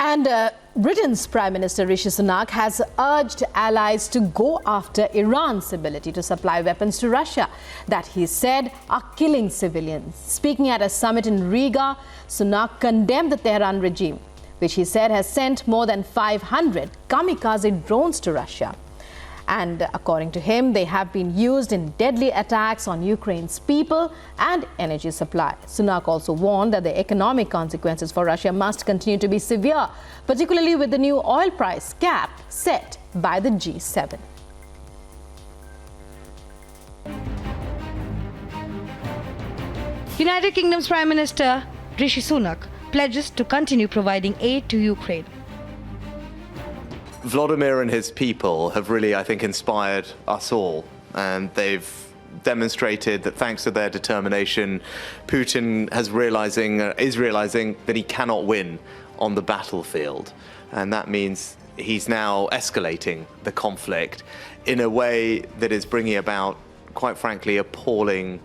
And Britain's Prime Minister Rishi Sunak has urged allies to go after Iran's ability to supply weapons to Russia that he said are killing civilians. Speaking at a summit in Riga, Sunak condemned the Tehran regime, which he said has sent more than 500 kamikaze drones to Russia. And according to him, they have been used in deadly attacks on Ukraine's people and energy supply. Sunak also warned that the economic consequences for Russia must continue to be severe, particularly with the new oil price cap set by the G7. United Kingdom's Prime Minister Rishi Sunak pledges to continue providing aid to Ukraine. Vladimir and his people have really, I think, inspired us all, and they've demonstrated that thanks to their determination, Putin is realizing that he cannot win on the battlefield, and that means he's now escalating the conflict in a way that is bringing about, quite frankly, appalling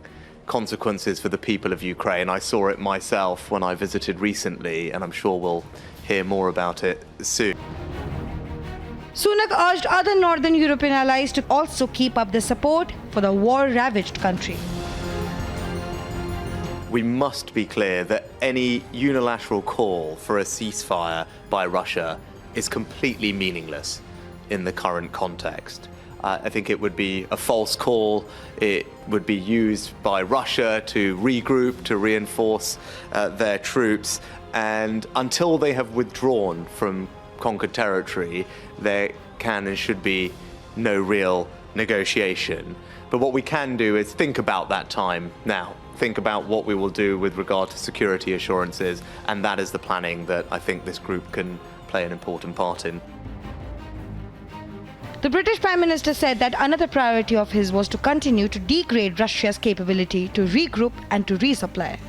consequences for the people of Ukraine. I saw it myself when I visited recently, and I'm sure we'll hear more about it soon. Sunak urged other northern European allies to also keep up their support for the war-ravaged country. We must be clear that any unilateral call for a ceasefire by Russia is completely meaningless in the current context. I think it would be a false call. It would be used by Russia to regroup, to reinforce their troops, and until they have withdrawn from conquered territory, there can and should be no real negotiation. But what we can do is think about that time now. Think about what we will do with regard to security assurances, and that is the planning that I think this group can play an important part in. The British Prime Minister said that another priority of his was to continue to degrade Russia's capability to regroup and to resupply.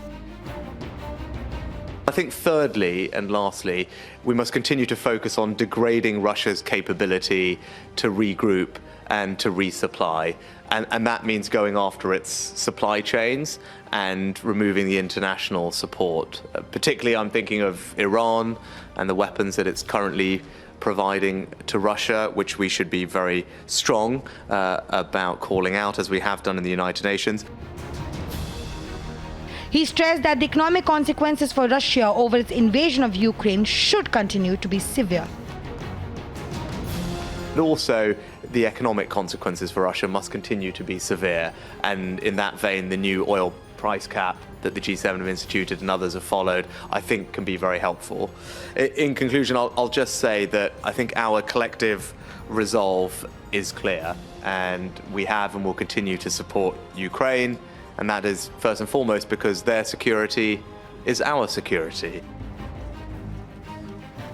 I think thirdly and lastly, we must continue to focus on degrading Russia's capability to regroup and to resupply. And that means going after its supply chains and removing the international support. Particularly, I'm thinking of Iran and the weapons that it's currently providing to Russia, which we should be very strong about calling out, as we have done in the United Nations. He stressed that the economic consequences for Russia over its invasion of Ukraine should continue to be severe. But also, the economic consequences for Russia must continue to be severe. And in that vein, the new oil price cap that the G7 have instituted and others have followed, I think can be very helpful. In conclusion, I'll just say that I think our collective resolve is clear, and we have and will continue to support Ukraine. And that is first and foremost because their security is our security.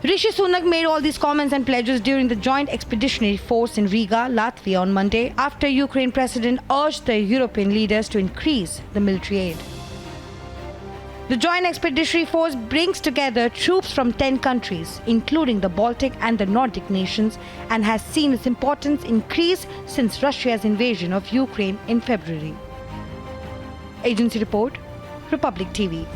Rishi Sunak made all these comments and pledges during the Joint Expeditionary Force in Riga, Latvia on Monday, after Ukraine President urged the European leaders to increase the military aid. The Joint Expeditionary Force brings together troops from 10 countries, including the Baltic and the Nordic nations, and has seen its importance increase since Russia's invasion of Ukraine in February. Agency Report, Republic TV.